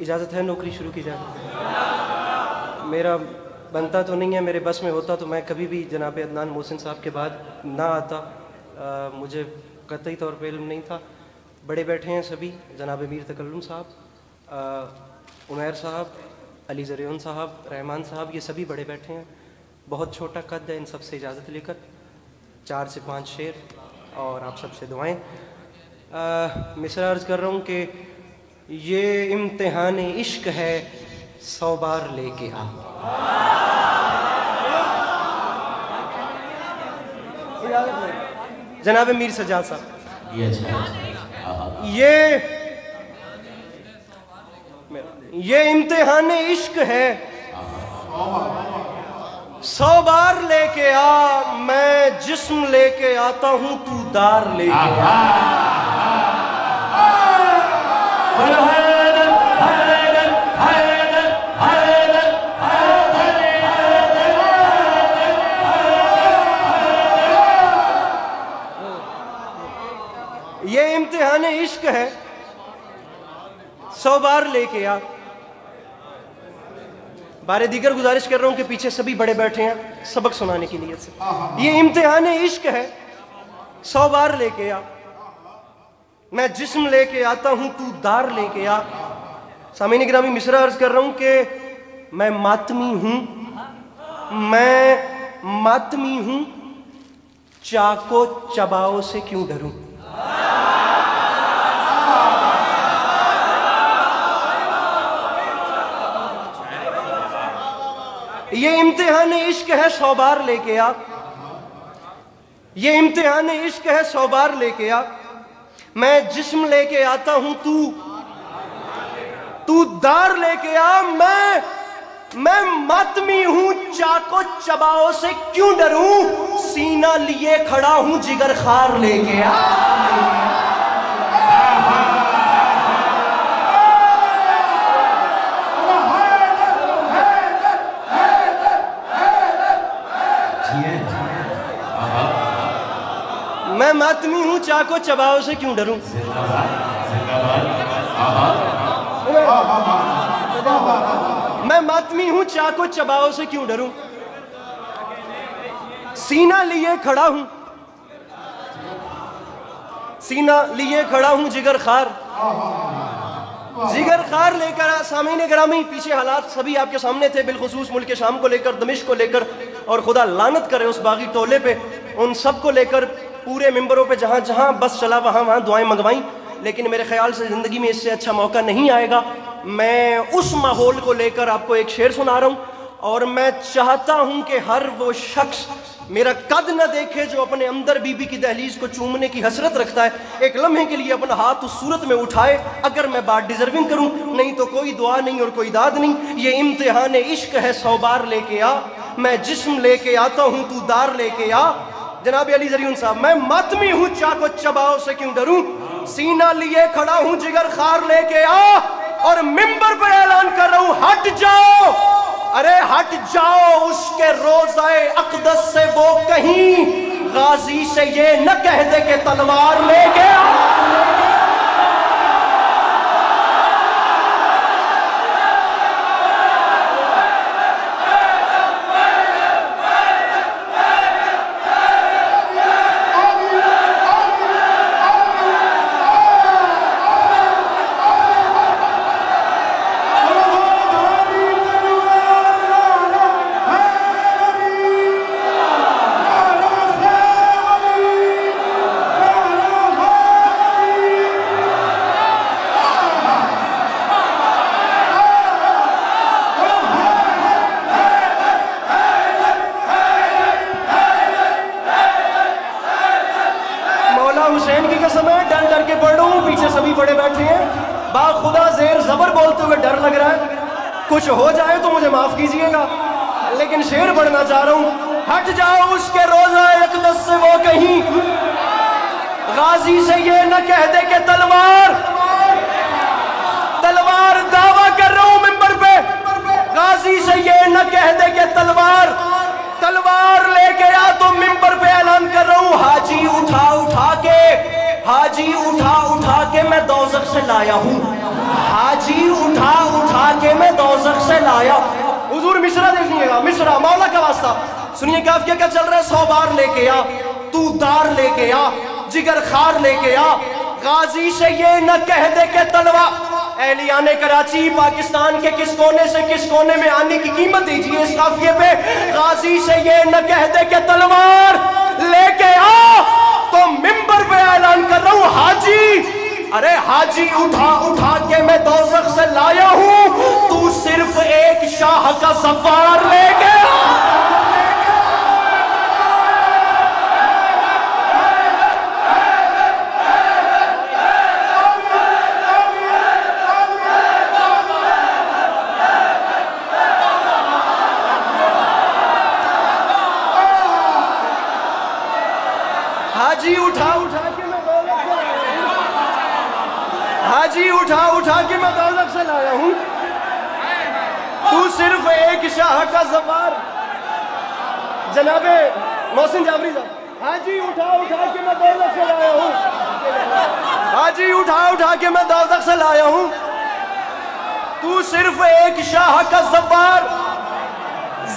इजाज़त है नौकरी शुरू की जाए? मेरा बनता तो नहीं है, मेरे बस में होता तो मैं कभी भी जनाब अदनान मोहसिन साहब के बाद ना आता। मुझे कतई तौर पे इल्म नहीं था। बड़े बैठे हैं सभी, जनाब मीर तकल्लुम साहब, उमैर साहब, अली ज़रियन साहब, रहमान साहब, ये सभी बड़े बैठे हैं। बहुत छोटा कद है, इन सब से इजाज़त लेकर 4 से 5 शेर और आप सबसे दुआएं। मिसरा अर्ज़ कर रहा हूँ कि ये इम्तिहान इश्क है 100 बार लेके आ। जनाब मीर सज्जाद साहब, ये इम्तिहान इश्क है 100 बार लेके आ। मैं जिस्म लेके आता हूँ, तू दार लेके आ। ये इम्तिहान इश्क है 100 बार लेके आ। बारे दीगर गुजारिश कर रहा हूं कि पीछे सभी बड़े बैठे हैं सबक सुनाने की नीयत से। ये इम्तिहान इश्क है 100 बार लेके आ। मैं जिस्म लेके आता हूं, तू दार लेके आ। सामीन गिरामी, मिसरा अर्ज कर रहा हूं कि मैं मातमी हूं, मैं मातमी हूं, चाको चबाओ से क्यों डरूं। ये इम्तिहान इश्क है 100 बार लेके आ। ये इम्तिहान इश्क है 100 बार लेके आ। मैं जिस्म लेके आता हूं, तू दार लेके आ। मैं मातमी हूं, चाको चबाओ से क्यों डरूं। सीना लिए खड़ा हूं, जिगर खार लेके आ। मैं मातमी हूं, चाको चबाओ से क्यों डरूं। मैं मातमी हूं, चाको चबाओ से क्यों डरूं। सीना लिए खड़ा हूं, सीना लिए खड़ा हूं, जिगर खार लेकर। सामीन गिरामी, पीछे हालात सभी आपके सामने थे, बिलखुसूस मुल्क शाम को लेकर, दमिश्क को लेकर, और खुदा लानत करे उस बागी टोले पे, उन सब को लेकर पूरे मिंबरों पे जहां जहां बस चला वहां दुआएं मंगवाई। लेकिन मेरे ख्याल से ज़िंदगी में इससे अच्छा मौका नहीं आएगा। मैं उस माहौल को लेकर आपको एक शेर सुना रहा हूँ, और मैं चाहता हूँ कि हर वो शख्स मेरा कद न देखे जो अपने अंदर बीबी की दहलीज को चूमने की हसरत रखता है, एक लम्हे के लिए अपना हाथ उस सूरत में उठाए, अगर मैं बात डिजर्विंग करूँ, नहीं तो कोई दुआ नहीं और कोई दाद नहीं। ये इम्तिहान इश्क है 100 बार लेके आ। मैं जिस्म लेके आता हूँ, तू दार लेके आ। जनाब अली ज़रियन साहब, मैं मातमी हूँ, चाको चबाओ से क्यों डरूं। सीना लिए खड़ा हूँ, जिगर खार लेके आ। और मिंबर पे ऐलान कर रहा हूँ, हट जाओ, अरे हट जाओ उसके रोज़ाए अक़दस से वो कहीं, गाजी से ये न कह दे के तलवार लेके आ। हुसैन की कसम है, डर डर के पढ़ रहा हूँ, पीछे सभी बड़े बैठे हैं, बाखुदा ज़ेर ज़बर बोलते हुए डर लग रहा है। कुछ हो जाए तो मुझे माफ कीजिएगा, लेकिन शेर पढ़ना चाह रहा हूँ। हट जाओ उसके रोज़ा अक़दस से वो कहीं, गाजी से ये न कह दे के तलवार, तलवार दावा कर रहा हूँ मिंबर पे, गाजी से ये न कह दे के तलवार, तलवार लेके आ। तो मिंबर पे ऐलान कर रहा हूँ, हाजी उठा उठा के, हाजी उठा उठा के मैं दोज़ख से लाया हूँ, हाजी उठा उठा के मैं दोज़ख से लाया। हुजूर मिसरा देखिएगा, मिसरा मौला का वास्ता सुनिए। काफिया क्या चल रहा है? 100 बार लेके आ, तू दार लेके आ, जिगर खार लेके आ, गाजी से ये न कह दे के तलवा। एहलियाने कराची पाकिस्तान के किस कोने से किस कोने में आने की कीमत दीजिए इस काफिये पे। गाजी से ये न कह दे के तलवार लेके आ, तो मिंबर पे ऐलान कर रहा हूं हाजी, अरे हाजी उठा उठा के मैं दोज़ख से लाया हूं, तू सिर्फ एक शाह का सवार लेके आ। हाजी उठा उठा के मैं दोज़ख से लाया हूं, हाजी उठा उठा के मैं दोज़ख से लाया हूं, तू सिर्फ एक शाह का सवार। जनाबे मोहसिन जाफरी साहब, हाजी उठा उठा के मैं दोज़ख से लाया हूं, हाजी उठा उठा के मैं दोज़ख से लाया हूं, तू सिर्फ एक शाह का सवार।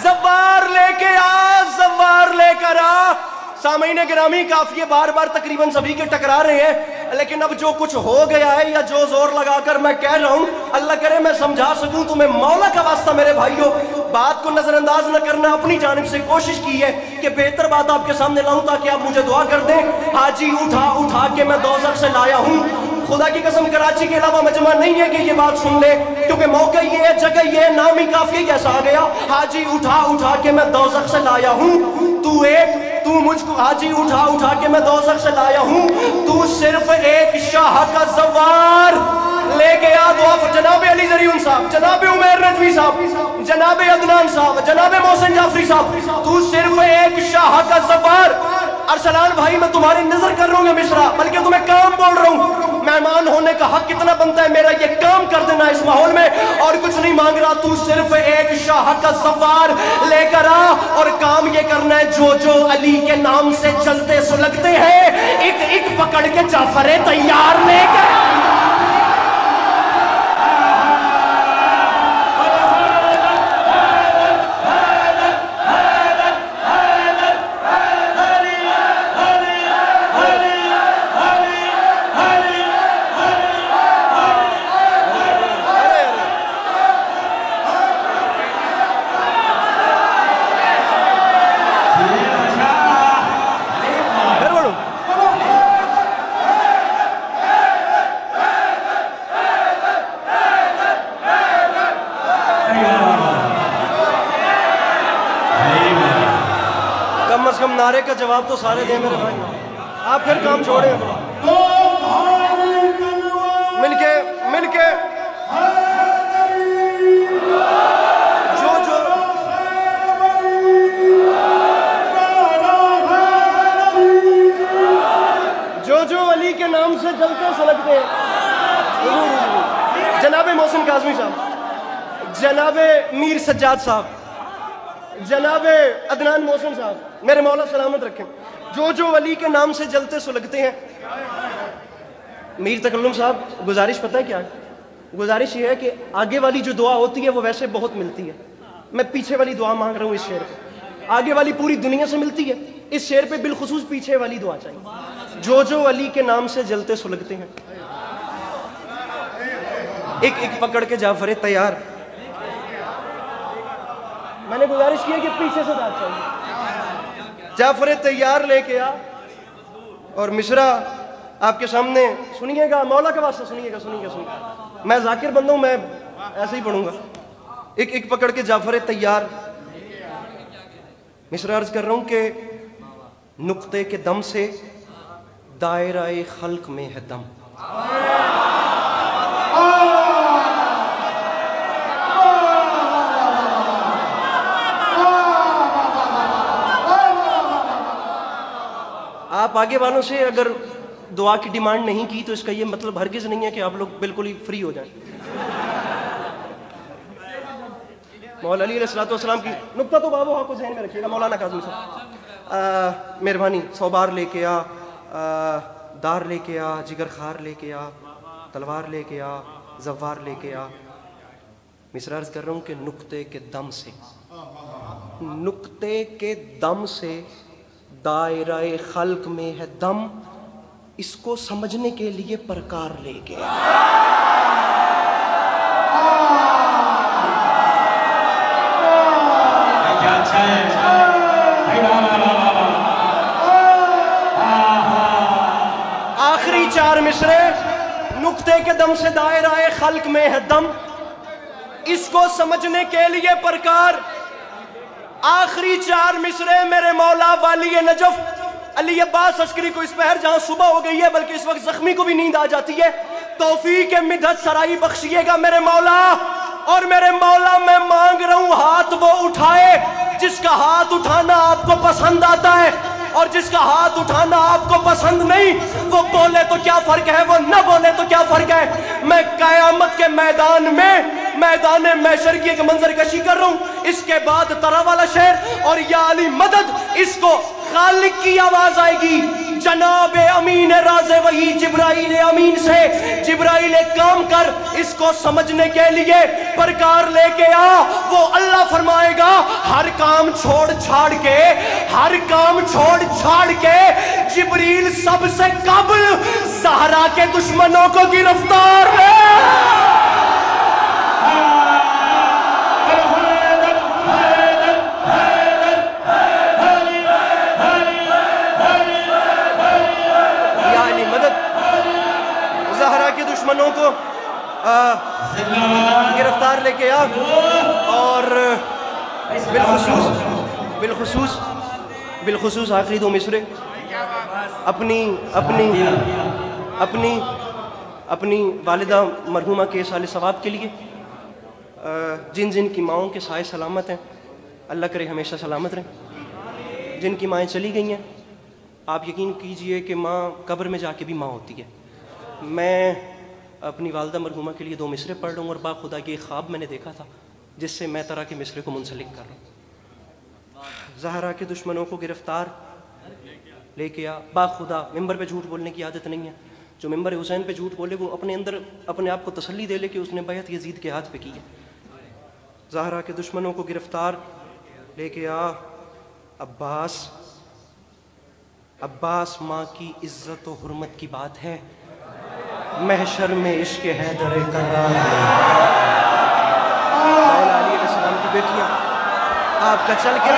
ज़बार लेके आ, ज़बार लेकर आ। सामईन गिरामी काफिये बार बार तकरीबन सभी के टकरा रहे हैं, लेकिन अब जो कुछ हो गया है या जो जोर लगाकर मैं कह रहा हूं, अल्लाह करे मैं समझा सकूं तुम्हें। मौला का वास्ता मेरे भाइयों, बात को नजरअंदाज न करना। अपनी जानिब से कोशिश की है कि बेहतर बात आपके सामने लाऊं ताकि आप मुझे दुआ कर दें। हाजी उठा उठा के मैं दोज़ख से लाया हूं। खुदा की कसम कराची के अलावा मजमा नहीं है कि ये बात सुन ले, क्योंकि मौका ये है, जगह ये है, नाम ही काफी जैसा आ गया। हाजी उठा उठा के मैं दोज़ख से लाया हूं, तू मुझको हाजी उठा उठा के मैं दोज़ख से लाया हूं, तू सिर्फ एक शाह का सवार लेके आ। दुआ जनाबे अली ज़रीउन साहब, जनाबे उमैर नजवी साहब, जनाबे अदनान साहब, जनाबे मोहसिन जाफरी साहब, तू सिर्फ एक शाह का सवार। अरसलान भाई मैं तुम्हारी नजर कर रहा हूँ मिश्रा, बल्कि तुम्हें काम बोल रहा हूँ। मेहमान होने का हक कितना बनता है मेरा, ये काम कर देना इस माहौल में, और कुछ नहीं मांग रहा। तू सिर्फ एक शाह का सवार लेकर आ, और काम ये करना है जो जो अली के नाम से चलते सुलगते हैं, एक एक पकड़ के जाफरे तैयार लेकर। नारे का जवाब तो सारे दें मेरे भाई, आप फिर काम छोड़े। मिलके मिलके जो अली के नाम से जलते सलगते हैं। जनाबे मोहसिन काज़मी साहब, जनाबे मीर सज्जाद साहब, जनाबे अदनान मोहसिन साहब, मेरे मौला सलामत रखें, जो अली के नाम से जलते सुलगते हैं। मीर तकल्लुम साहब, गुजारिश पता है क्या है? गुजारिश ये है कि आगे वाली जो दुआ होती है वो वैसे बहुत मिलती है, मैं पीछे वाली दुआ मांग रहा हूँ इस शेर पे। आगे वाली पूरी दुनिया से मिलती है, इस शेर पे बिलखुसूस पीछे वाली दुआ चाहिए। जो अली के नाम से जलते सुलगते हैं, एक एक पकड़ के जाफरे तैयार। मैंने गुजारिश की है कि पीछे से दाद चाहिए। जाफरे तैयार लेके आ, और मिसरा आपके सामने सुनिएगा, मौला का वास्ता सुनिएगा, सुनिएगा। मैं जाकिर बंदा हूं, मैं ऐसे ही पढ़ूंगा। एक एक पकड़ के जाफरे तैयार। मिसरा अर्ज कर रहा हूं कि नुक्ते के दम से दायरा-ए खल्क में है दम। आप आगे वालों से अगर दुआ की डिमांड नहीं की तो इसका ये मतलब हरगिज नहीं है कि आप लोग बिल्कुल ही फ्री हो जाएं। मौला अली अलैहिस्सलाम की नुक्ता तो बाबू आपको ज़हन में रखिएगा। मौलाना काज़मी साहब, मेहरबानी 100 बार लेके आ, दार लेके आ, जिगर खार लेके आ, तलवार लेके आ, जवार लेके आ। मिसरा अर्ज कर रहा हूँ कि नुक्ते के दम से, नुक्ते के दम से दायरे खल्क में है दम, इसको समझने के लिए प्रकार लेके आखिरी 4 मिसरे, नुक्ते के दम से दायरा खल्क में है दम, इसको समझने के लिए प्रकार। आखिरी 4 मिसरे मेरे मौला वाली नजफ अली अब्बास अस्करी को इस पहर जहां सुबह हो गई है, बल्कि इस वक्त जख्मी को भी नींद आ जाती है, तौफीक मिदत सराई बख्शिएगा मेरे मौला। और मेरे मौला मैं मांग रहा हूं हाथ वो उठाए जिसका हाथ उठाना आपको पसंद आता है, और जिसका हाथ उठाना आपको पसंद नहीं, वो बोले तो क्या फर्क है, वो न बोले तो क्या फर्क है। मैं कयामत के मैदान में, मैदान मैशर की एक मंजर कशी कर रहा हूं। इसके बाद तरा वाला शेर और या अली मदद, इसको खालिक की आवाज आएगी, जनाब अमीन राज़े वही जिब्राइल अमीन से, जिब्राइल काम कर, इसको समझने के लिए प्रकार लेके आ। वो अल्लाह फरमाएगा हर काम छोड़ छाड़ के, हर काम छोड़ छाड़ के जिब्रील सबसे कब्ल ज़हरा के दुश्मनों को गिरफ्तार है। दुश्मनों को गिरफ्तार लेके आ, और बिलखुसूस आखिरी 2 मिसरे अपनी अपनी अपनी अपनी वालिदा मरहूमा के साले सवाब के लिए, जिन जिन की माओं के साए सलामत हैं, अल्लाह करे हमेशा सलामत रहें। जिनकी माएँ चली गई हैं, आप यकीन कीजिए कि माँ कब्र में जाके भी माँ होती है। मैं अपनी वालदा मरहूमा के लिए 2 मिसरे पढ़ रहा हूँ, और बाखुदा ये ख्वाब मैंने देखा था जिससे मैं तरह के मिसरे को मुंसलिक कर रहा हूँ। ज़हरा के दुश्मनों को गिरफ्तार लेके आ, बाखुदा मिंबर पे झूठ बोलने की आदत नहीं है। जो मिंबर हुसैन पे झूठ बोले वो अपने अंदर अपने आप को तसल्ली दे ले कि उसने बैत यजीद के हाथ पे की है। ज़हरा के दुश्मनों को गिरफ्तार लेके आ, अब्बास, अब्बास माँ की इज्जत और हुर्मत की बात है, महशर में इश्क हैदर करार की बेटियां आपका चल के